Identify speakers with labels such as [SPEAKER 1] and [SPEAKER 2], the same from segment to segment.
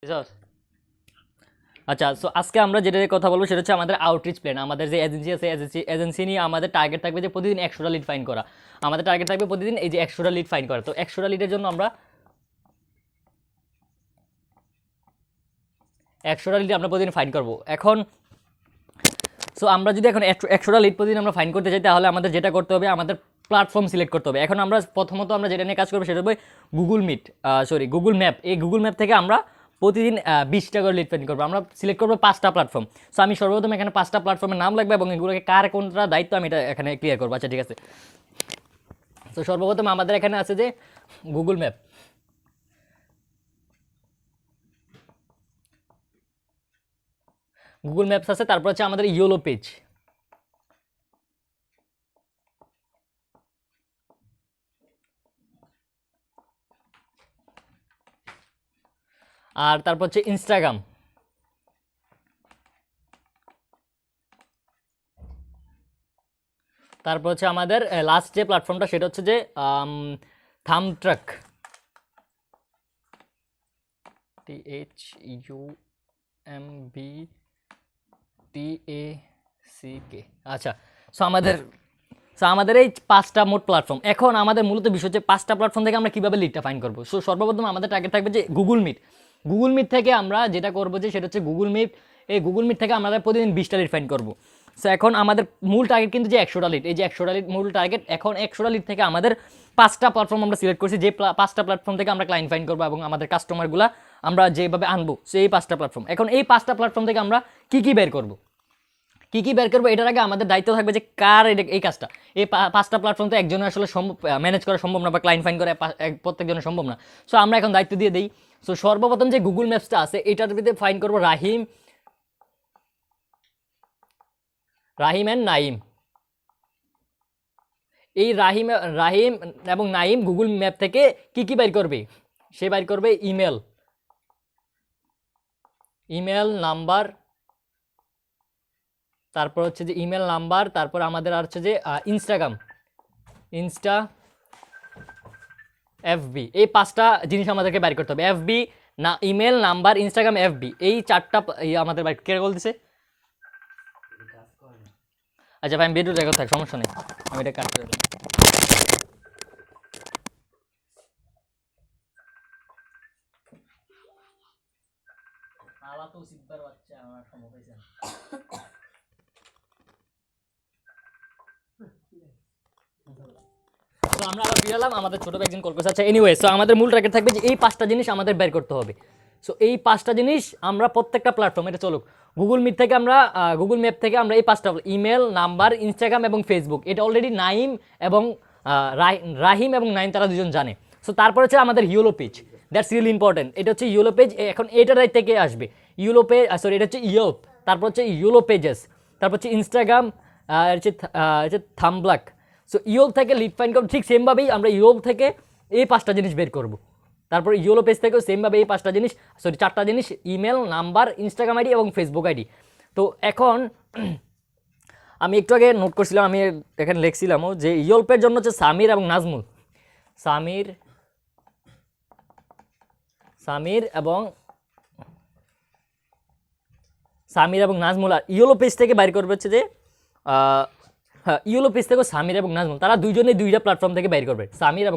[SPEAKER 1] বুঝছস? আচ্ছা, সো আজকে আমরা যেটা নিয়ে কথা বলবো সেটা হচ্ছে আমাদের আউটরিচ প্ল্যান। আমাদের যে এজেন্সি আছে, এজেন্সি নিয়ে আমাদের টার্গেট থাকবে যে প্রতিদিন 100টা লিড ফাইন্ড করা। আমাদের টার্গেট থাকবে প্রতিদিন এই যে 100টা লিড ফাইন্ড করা। তো 100টা লিডের জন্য আমরা 100টা লিড আমরা প্রতিদিন ফাইন্ড করব। এখন সো আমরা যদি এখন 100টা লিড প্রতিদিন আমরা ফাইন্ড করতে চাই, তাহলে আমাদের যেটা করতে হবে, আমাদের প্ল্যাটফর্ম সিলেক্ট করতে হবে। এখন আমরা প্রথমত আমরা যেটা নিয়ে কাজ করবো সেটা হবে গুগল ম্যাপ। এই গুগল ম্যাপ থেকে আমরা প্রতিদিন 20টা করে লিড ফাইন্ড করবো। আমরা সিলেক্ট করবো 5টা প্ল্যাটফর্ম। সো আমি সর্বপ্রথম এখানে 5টা প্ল্যাটফর্মের নাম লাগবে এবং এগুলোকে কার কোনটা দায়িত্ব আমি এটা এখানে ক্লিয়ার করবো। আচ্ছা, ঠিক আছে। তো সর্বপ্রথম আমাদের এখানে আছে যে গুগল ম্যাপ। গুগল ম্যাপস আছে, তারপর হচ্ছে আমাদের ইয়োলো পেজ, আর তারপর হচ্ছে ইনস্টাগ্রাম, তারপর হচ্ছে আমাদের লাস্ট যে প্ল্যাটফর্মটা সেটা হচ্ছে যে থামট্রাক, THUMBTACK। আচ্ছা, সো আমাদের এই 5টা মোট প্ল্যাটফর্ম। এখন আমাদের মূলত বিষয় হচ্ছে 5টা প্ল্যাটফর্ম থেকে আমরা কীভাবে লিডটা ফাইন্ড করবো। সো সর্বপ্রথম আমাদের টার্গেট থাকবে যে গুগল মিট থেকে আমরা যেটা করবো যে সেটা হচ্ছে গুগল মিট থেকে আমরা প্রতিদিন 20টা লিড ফাইন্ড করবো। সো এখন আমাদের মূল টার্গেট কিন্তু যে 100টা লিড, এই যে 100টা লিড মূল টার্গেট। এখন 100টা লিড থেকে আমাদের 5টা প্ল্যাটফর্ম আমরা সিলেক্ট করছি, যে 5টা প্ল্যাটফর্ম থেকে আমরা ক্লায়েন্ট ফাইন্ড করবো এবং আমাদের কাস্টমারগুলো আমরা যেভাবে আনবো, সেই 5টা প্ল্যাটফর্ম। এখন এই 5টা প্ল্যাটফর্ম থেকে আমরা কী বের করবো, এটার আগে আমাদের দায়িত্ব থাকবে যে কার এই কাজটা। এই 5টা প্ল্যাটফর্ম তো একজনের আসলে ম্যানেজ করা সম্ভব না, বা ক্লায়েন্ট ফাইন্ড করা প্রত্যেকজনের সম্ভব না। সো আমরা এখন দায়িত্ব দিয়ে দিই। সো সর্বপ্রথম যে গুগল ম্যাপসটা আছে এটার ভিতরে ফাইন্ড করবো রাহিম অ্যান্ড নাইম। এই রাহিম এবং নাইম গুগল ম্যাপ থেকে কি বাইর করবে, সে বাইর করবে ইমেল নাম্বার, তারপর হচ্ছে যে ইমেল নাম্বার, তারপর আমাদের আর হচ্ছে যে ইনস্টা এফবি। এই 5টা জিনিস আমাদেরকে বাইর করতে হবে। এফবি না, ইমেল নাম্বার, ইনস্টাগ্রাম, এফবি, এই 4টা আমাদের বাইর কে বলতেছে। আচ্ছা ভাই, আমি ভিডিও রেকর্ড থাক, সমস্যা নেই, আমি এটা কাট করে দিই। তো সিদ্ধর বাচ্চা আমার সম্ভব হয়েছে না। তো আমরা আবার ফিরে এলাম, আমাদের ছোট একজন কল করছে। আচ্ছা, এনিওয়ে, সো আমাদের মূল টার্গেট থাকবে যে এই 5টা জিনিস আমাদের বের করতে হবে। সো এই 5টা জিনিস আমরা প্রত্যেকটা প্ল্যাটফর্ম, এটা চলুক গুগল ম্যাপ থেকে আমরা এই 5টা ইমেল নাম্বার, ইনস্টাগ্রাম এবং ফেসবুক, এটা অলরেডি রাহিম এবং নাইম তারা দুজন জানে। সো তারপর হচ্ছে আমাদের yellow page, that's really important. এটা হচ্ছে ইয়োলো পেজ। এখন এটার থেকে আসবে এটা হচ্ছে ইয়োপ, তারপর হচ্ছে ইয়োলো পেজেস, তারপর হচ্ছে ইনস্টাগ্রাম, হচ্ছে থামব্লাক। সো ইয়োল থেকে লিড ফাইন্ড করবো, ঠিক সেমভাবেই আমরা ইয়োল থেকে এই 5টা জিনিস বের করব। তারপর ইয়োলো পেজ থেকেও সেমভাবে এই 4টা জিনিস, ইমেল নাম্বার, ইনস্টাগ্রাম আইডি এবং ফেসবুক আইডি। তো এখন আমি একটু আগে নোট করছিলাম, আমি এখানে লিখছিলামও যে ইয়োলপের জন্য হচ্ছে সামির এবং নাজমুল, সামির এবং নাজমুল। আর ইয়োলো পেজ থেকে বাইর করবে হচ্ছে যে হ্যাঁ, ইয়োলো পেজ থেকে সামির এবং নাজমুল, তারা দুইজনে 2টা প্ল্যাটফর্ম থেকে বাইর করবে, সামির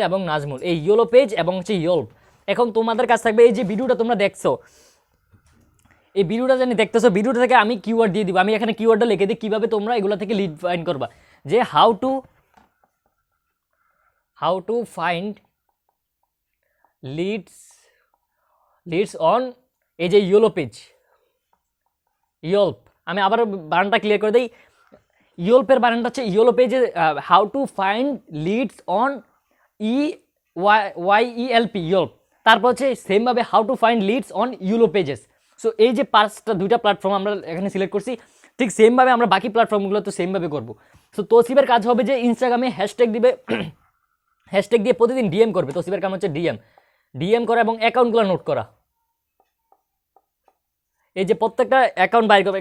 [SPEAKER 1] এবং নাজমুল, এই ইয়োলো পেজ এবং হচ্ছে ইয়োল্প। এখন তোমাদের কাছে থাকবে এই যে ভিডিওটা তোমরা দেখছো, এই ভিডিওটা জানি দেখতেছো, ভিডিওটা থেকে আমি কিওয়ার্ড দিয়ে দিব। আমি এখানে কিওয়ার্ডটা লিখে দিই কীভাবে তোমরা এগুলো থেকে লিড ফাইন্ড করবা, যে how to find leads on এই যে ইয়োলো পেজ, ইয়োল্প। আমি আবার বানানটা ক্লিয়ার করে দিই, ইয়োল্পের বানানটা হচ্ছে ইয়োলো পেজে how to find leads on YELP Yelp. তারপর হচ্ছে সেমভাবে how to find leads on yellow pages. So এই যে 2টা প্ল্যাটফর্ম আমরা এখানে সিলেক্ট করছি, ঠিক সেমভাবে আমরা বাকি প্ল্যাটফর্মগুলো তো সেমভাবে করবো। সো তসিবের কাজ হবে যে ইনস্টাগ্রামে হ্যাশট্যাগ দিবে, হ্যাশট্যাগ দিয়ে প্রতিদিন ডিএম করবে। তসিবের কাম হচ্ছে ডিএম করা এবং অ্যাকাউন্টগুলো নোট করা। এই যে প্রত্যেকটা অ্যাকাউন্ট বাইর করবে,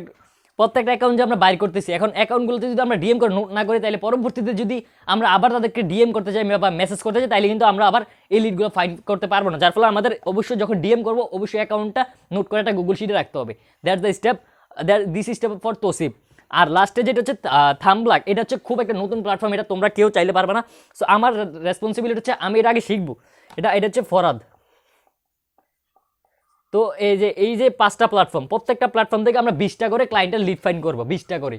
[SPEAKER 1] প্রত্যেকটা অ্যাকাউন্ট যে আমরা বাইর করতেছি, এখন অ্যাকাউন্টগুলোতে যদি আমরা ডিএম করে নোট না করি, তাহলে পরবর্তীতে যদি আমরা আবার তাদেরকে ডিএম করতে চাই বা মেসেজ করতে চাই, তাহলে কিন্তু আমরা আবার এই লিডগুলো ফাইন্ড করতে পারবো না। যার ফলে আমাদের অবশ্যই যখন ডিএম করবো অবশ্যই অ্যাকাউন্টটা নোট করে একটা গুগল শিটে রাখতে হবে। That's the step, this step for Tosif. আর লাস্টে যেটা হচ্ছে থাম্বলার, এটা হচ্ছে খুব একটা নতুন প্ল্যাটফর্ম, এটা তোমরা কেউ চাইলে পারবে না। সো আমার রেসপন্সিবিলিটি হচ্ছে আমি এটা আগে শিখবো। এটা হচ্ছে ফরাদ। তো এই যে 5টা প্ল্যাটফর্ম, প্রত্যেকটা প্ল্যাটফর্ম থেকে আমরা 20টা করে ক্লায়েন্টের লিড ফাইন্ড করবো, 20টা করে।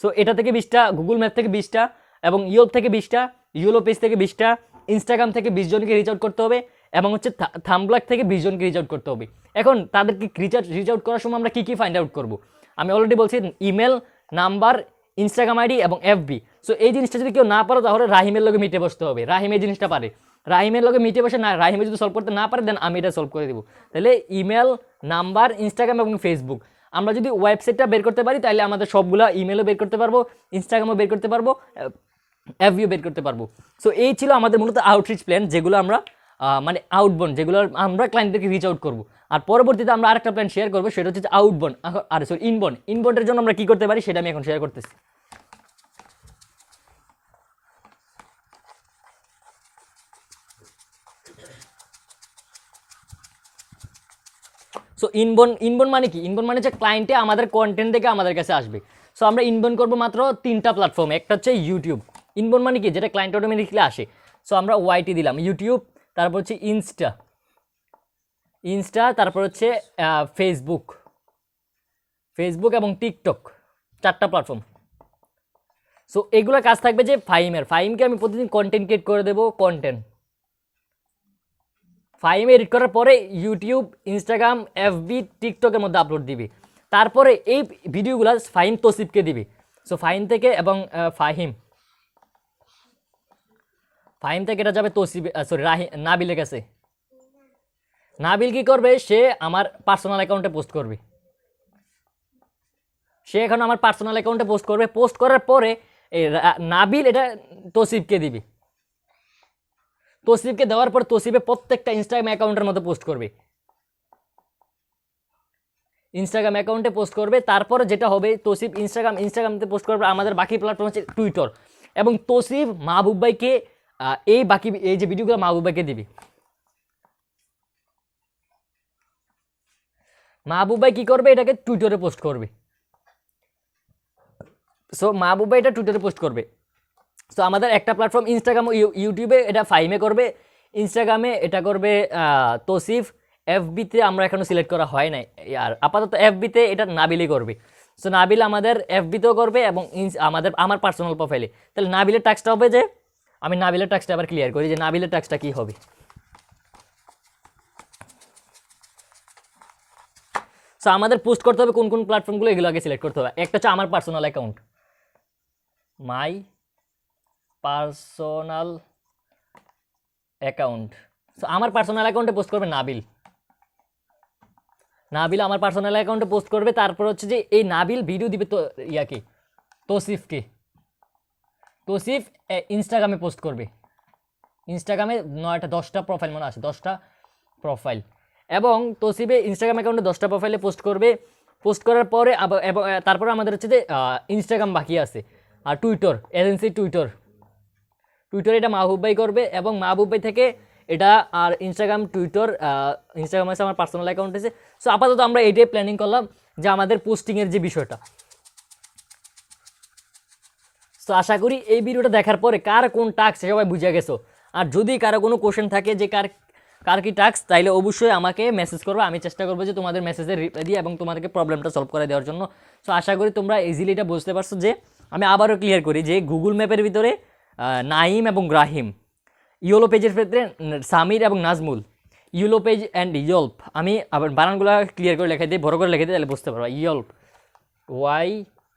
[SPEAKER 1] সো এটা থেকে 20টা, গুগল ম্যাপ থেকে 20টা, এবং ইয়োপ থেকে 20টা, ইয়োলো পেজ থেকে 20টা, ইনস্টাগ্রাম থেকে 20 জনকে রিচ আউট করতে হবে, এবং হচ্ছে থাম্বলার থেকে 20 জনকে রিচ আউট করতে হবে। এখন তাদেরকে রিচ আউট করার সময় আমরা কী কী ফাইন্ড আউট করবো? আমি অলরেডি বলছি, ইমেল, নাম্বার, ইনস্টাগ্রাম আইডি এবং এফবি। সো এই জিনিসটা যদি কেউ না পারো, তাহলে রাহিমের লগে মিটে বসতে হবে। রাহিম এই জিনিসটা পারে, রাহিমের লগে মিটে বসে না, রাহিমে যদি সলভ করতে না পারে, দেন আমি এটা সলভ করে দেবো। তাহলে ইমেল, নাম্বার, ইনস্টাগ্রাম এবং ফেসবুক। আমরা যদি ওয়েবসাইটটা বের করতে পারি, তাহলে আমাদের সবগুলো ইমেলও বের করতে পারবো, ইনস্টাগ্রামও বের করতে পারবো, এফবিও বের করতে পারবো। সো এই ছিল আমাদের মূলত আউটরিচ প্ল্যান, যেগুলো আমরা মানে আউটবাউন্ড, যেগুলো আমরা ক্লায়েন্টদেরকে রিচ আউট করবো। আর পরবর্তীতে আমরা আরেকটা প্ল্যান শেয়ার করবো, সেটা হচ্ছে আউটবাউন্ড, আর সরি ইনবাউন্ড। ইনবাউন্ডের জন্য আমরা কী করতে পারি সেটা আমি এখন শেয়ার করতেছি। সো ইনবাউন্ড মানে কি? ইনবাউন্ড মানে হচ্ছে ক্লায়েন্টে আমাদের কন্টেন্ট দেখে আমাদের কাছে আসবে। সো আমরা ইনবাউন্ড করবো মাত্র 3টা প্ল্যাটফর্মে। একটা হচ্ছে ইউটিউব। ইনবাউন্ড মানে কি? যেটা ক্লায়েন্ট অটোমেটিকলি আসে। সো আমরা ওয়াইটি দিলাম, ইউটিউব, তারপর হচ্ছে ইনস্টা, তারপর হচ্ছে ফেসবুক এবং টিকটক, 4টা প্ল্যাটফর্ম। সো এগুলো কাজ থাকবে যে ফাইমকে আমি প্রতিদিন কন্টেন্ট ক্রিয়েট করে দেবো। ফাইমে এডিট করার পরে ইউটিউব, ইনস্টাগ্রাম, এফবি, টিকটকের মধ্যে আপলোড দিবি। তারপরে এই ভিডিওগুলো ফাহিম তোসিফকে দিবি। সো ফাহিম থেকে এবং ফাহিম থেকে এটা যাবে তোসিফ, সরি নাবিলের কাছে। নাবিল কি করবে? সে আমার পার্সোনাল অ্যাকাউন্টে পোস্ট করবে। সে এখন আমার পার্সোনাল অ্যাকাউন্টে পোস্ট করবে। পোস্ট করার পরে নাবিল এটা তোসিফকে দিবি। তোসিফকে দেওয়ার পর তোসিফে প্রত্যেকটা ইনস্টাগ্রাম অ্যাকাউন্টের মধ্যে পোস্ট করবে, ইনস্টাগ্রাম অ্যাকাউন্টে পোস্ট করবে। তারপরে যেটা হবে, তোসিফ ইনস্টাগ্রামতে পোস্ট করবে। আমাদের বাকি প্ল্যাটফর্ম হচ্ছে টুইটার, এবং তোসিফ মাহবুব ভাইকে এই যে ভিডিওগুলো মাহবুব ভাইকে দিবি। মাহবুব ভাই কী করবে? এটাকে টুইটারে পোস্ট করবে। সো মাহবুব ভাই এটা টুইটারে পোস্ট করবে। সো আমাদের একটা প্ল্যাটফর্ম ইনস্টাগ্রাম ও ইউটিউবে এটা ফাইমে করবে, ইনস্টাগ্রামে এটা করবে তোসিফ, এফবিতে আমরা এখনও সিলেক্ট করা হয় নাই, আর আপাতত এফবিতে এটা নাবিলই করবে। সো নাবিল আমাদের এফবিতেও করবে এবং আমার পার্সোনাল প্রোফাইলে। তাহলে নাবিলের টাস্কটা হবে যে, আমি নাবিলের টাস্কটা আবার ক্লিয়ার করি যে নাবিলের টাস্কটা কী হবে। সো আমাদের পোস্ট করতে হবে কোন কোন প্ল্যাটফর্মগুলো, এগুলো আগে সিলেক্ট করতে হবে। একটা হচ্ছে আমার personal account, my personal account. So আমার পার্সোনাল অ্যাকাউন্টে পোস্ট করবে নাবিল আমার পার্সোনাল অ্যাকাউন্টে পোস্ট করবে। তারপর হচ্ছে যে এই নাবিল ভিডিও দিবে তো তোসিফকে। তোসিফ ইনস্টাগ্রামে পোস্ট করবে। ইনস্টাগ্রামে 10টা প্রোফাইল মনে আছে, 10টা প্রোফাইল, এবং তোসিফে ইনস্টাগ্রাম অ্যাকাউন্টে 10টা প্রোফাইলে পোস্ট করবে। পোস্ট করার পরে এবং তারপরে আমাদের হচ্ছে যে ইনস্টাগ্রাম বাকি আছে, আর এজেন্সি টুইটার এটা মাহবুব ভাই করবে, এবং মাহবুব ভাই থেকে এটা আর ইনস্টাগ্রাম আছে আমার পার্সোনাল অ্যাকাউন্ট আছে। সো আপাতত আমরা এইটাই প্ল্যানিং করলাম যে আমাদের পোস্টিংয়ের যে বিষয়টা। সো আশা করি এই ভিডিওটা দেখার পরে কার কোন টাস্ক সবাই বুঝে গেছো। আর যদি কারো কোনো কোশ্চেন থাকে যে কার কি টাস্ক, তাইলে অবশ্যই আমাকে মেসেজ করবে। আমি চেষ্টা করবো যে তোমাদের মেসেজের রিপ্লাই দিয়ে এবং তোমাদেরকে প্রবলেমটা সলভ করে দেওয়ার জন্য। সো আশা করি তোমরা ইজিলি এটা বুঝতে পারছো। যে আমি আবারও ক্লিয়ার করি যে গুগল ম্যাপের ভিতরে নাইম এবং রাহিম, ইয়োলো পেজের ক্ষেত্রে সামির এবং নাজমুল, ইয়োলো পেজ অ্যান্ড ইয়ল্প। আমি আবার বানানগুলো ক্লিয়ার করে লেখা দিই, বড় করে লেখা দিই, তাহলে বুঝতে পারবো। ইয়ল্প,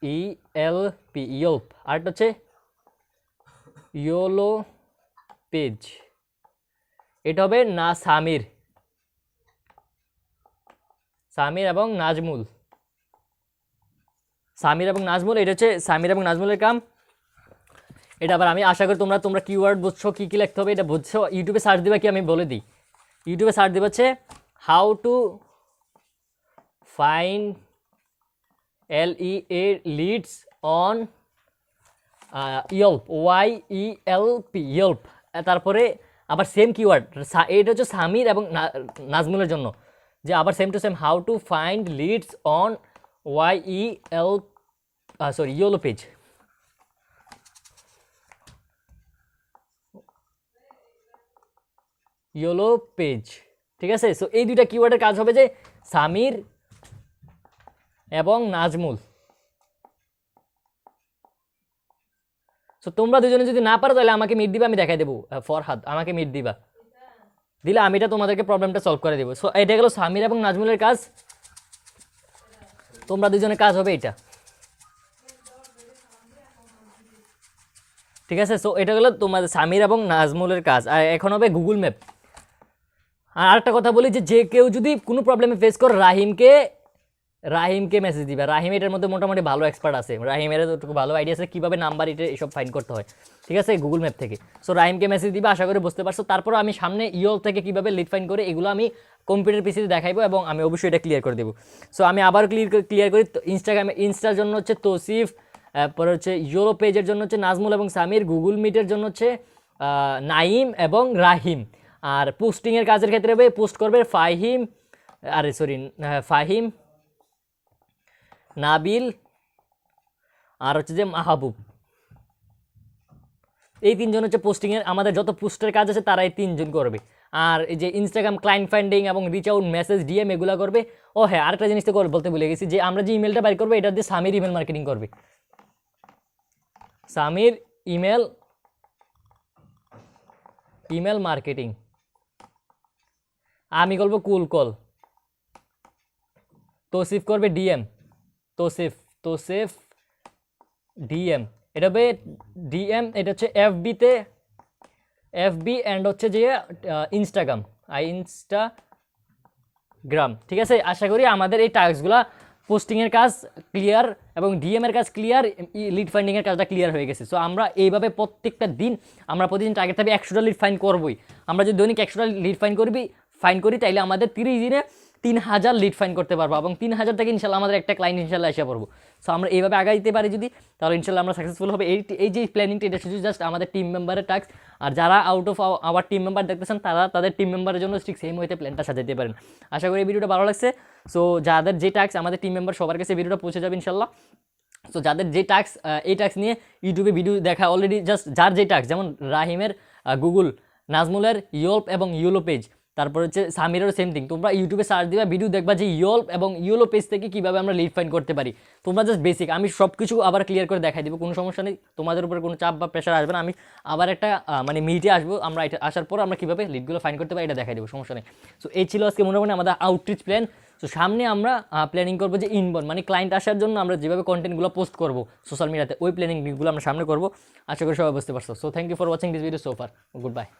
[SPEAKER 1] YELP, ইয়ল্প। আরেকটা হচ্ছে ইয়োলো পেজ, এটা হবে না সামির এবং নাজমুল। এটা হচ্ছে সামির এবং নাজমুলের কাম। এটা আবার আমি আশা করি তোমরা কিওয়ার্ড বুঝছো, কী কী লিখতে হবে এটা বুঝছো। ইউটিউবে সার্চ দিবা, কি আমি বলে দিই, ইউটিউবে সার্চ দিবা হচ্ছে how to find LEA leads on Yelp YELP Yelp. তারপরে আবার সেম কিওয়ার্ড, এটা হচ্ছে সামির এবং নাজমুলের জন্য, যে আবার same to same how to find leads on yellow page. Yellow page, ঠিক আছে। সো এই দুইটা কিওয়ার্ডের কাজ হবে যে সামির এবং নাজমুল। সো তোমরা দুজনে যদি না পারো তাহলে আমাকে মিট দিবা, আমি দেখাই দেবো। ফরহাদ আমাকে মিট দিবা, দিলে আমি এটা তোমাদেরকে প্রবলেমটা সলভ করে দেবো। সো এটা গেলো সামির এবং নাজমুলের কাজ। তোমরা দুজনের কাজ হবে এটা, ঠিক আছে। সো এটা গেলো তোমাদের সামির এবং নাজমুলের কাজ। আর এখন হবে গুগল ম্যাপ। আর আরেকটা কথা বলি যে কেউ যদি কোনো প্রবলেমে ফেস করে রাহিমকে মেসেজ দিবে। রাহিম এটার মধ্যে মোটামুটি ভালো এক্সপার্ট আছে, রাহিমের যতটুকু ভালো আইডিয়া আছে কীভাবে নাম্বার এটা এসব ফাইন্ড করতে হয়, ঠিক আছে, গুগল ম্যাপ থেকে। সো রাহিমকে মেসেজ দিবে, আশা করি বুঝতে পারছো। তারপর আমি সামনে ইয়ল থেকে কীভাবে লিড ফাইন্ড করে এগুলো আমি কম্পিউটার পিসিতে দেখাইবো এবং আমি অবশ্যই এটা ক্লিয়ার করে দেবো। সো আমি আবার ক্লিয়ার করি। ইনস্টার জন্য হচ্ছে তৌসিফ, তারপরে হচ্ছে ইয়েলো পেজের জন্য হচ্ছে নাজমুল এবং সামির, গুগল মিটের জন্য হচ্ছে নাইম এবং রাহিম। আর পোস্টিংয়ের কাজের ক্ষেত্রে হবে পোস্ট করবে ফাহিম, নাবিল আর হচ্ছে যে মাহবুব। এই তিনজন হচ্ছে পোস্টিংয়ের, আমাদের যত পোস্টের কাজ আছে তারা এই তিনজন করবে। আর এই যে ইনস্টাগ্রাম ক্লায়েন্ট ফাইন্ডিং এবং রিচ আউট মেসেজ ডিএম এগুলো করবে। ও হ্যাঁ, আরেকটা জিনিস তো বলতে ভুলে গেছি, যে আমরা যে ইমেলটা বাইর করবো এটা দিয়ে সামির ইমেল মার্কেটিং করবে। সামির ইমেল মার্কেটিং, আমি করবো কুল কল, তৌসিফ করবে ডিএম, তৌসিফ ডিএম। এটা হবে ডিএম, এটা হচ্ছে এফবি অ্যান্ড হচ্ছে যে ইনস্টাগ্রাম, ঠিক আছে। আশা করি আমাদের এই টাস্কগুলো পোস্টিংয়ের কাজ ক্লিয়ার এবং ডিএম এর কাজ ক্লিয়ার, লিড ফাইন্ডিংয়ের কাজটা ক্লিয়ার হয়ে গেছে। সো আমরা এইভাবে প্রত্যেকটা দিন আমরা প্রতিদিন টার্গেট থাকবে 100টা লিড ফাইন্ড করবোই। আমরা যদি দৈনিক 100টা লিড ফাইন্ড করি তাইলে আমাদের 30 দিনে 3000 লিড ফাইন্ড করতে পারবো এবং 3000 থেকে ইনশাল্লাহ আমাদের একটা ক্লায়েন্ট ইনশাল্লাহ এসে পড়বো। সো আমরা এইভাবে আগাইতে পারি যদি, তাহলে ইনশাল্লাহ আমরা সাকসেসফুল হবে। এই যে প্ল্যানিংটা এটা শুধু জাস্ট আমাদের টিম মেম্বারের টাস্ক। আর যারা out of our team member দেখতেছেন তারা তাদের টিম মেম্বারের জন্য ঠিক সেম ওয়েতে প্ল্যানটা সাজাতে পারেন। আশা করি এই ভিডিওটা ভালো লাগছে। সো যাদের যে টাস্ক আমাদের টিম মেম্বার সবার কাছে ভিডিওটা পৌঁছে যাবে ইনশাল্লাহ। সো যাদের যে টাস্ক, এই টাস্ক নিয়ে ইউটিউবে ভিডিও দেখা অলরেডি, জাস্ট যার যে টাস্ক, যেমন রাহিমের গুগল, নাজমুলের ইয়েল্প এবং ইয়েলো পেজ, তারপর হচ্ছে সামিরেরও সেম থিং। তোমরা ইউটিউবে সার্চ দিবা, ভিডিও দেখবা যে ইয়েল্প এবং ইয়েলো পেজ থেকে কীভাবে আমরা লিড ফাইন্ড করতে পারি। তোমরা জাস্ট বেসিক, আমি সব কিছু আবার ক্লিয়ার করে দেখাই দেবো, কোনো সমস্যা নেই, তোমাদের উপরে কোনো চাপ বা প্রেশার আসবে না। আমি আবার একটা মানে মিটে আসবো, আমরা এটা আসার পর আমরা কীভাবে লিডগুলো ফাইন্ড করতে পারি এটা দেখাই দেবো, সমস্যা নেই। সো এই ছিল আজকে মোটামুটি আমাদের আউটরিচ প্ল্যান। সো সামনে আমরা প্ল্যানিং করবো যে ইনবাউন্ড মানে ক্লায়েন্ট আসার জন্য আমরা যেভাবে কন্টেন্টগুলো পোস্ট করবো সোশ্যাল মিডিয়াতে, ওই প্ল্যানিংগুলো আমরা সামনে করবো। আশা করি সবাই বুঝতে পারছো। So thank you for watching this video so far, good by.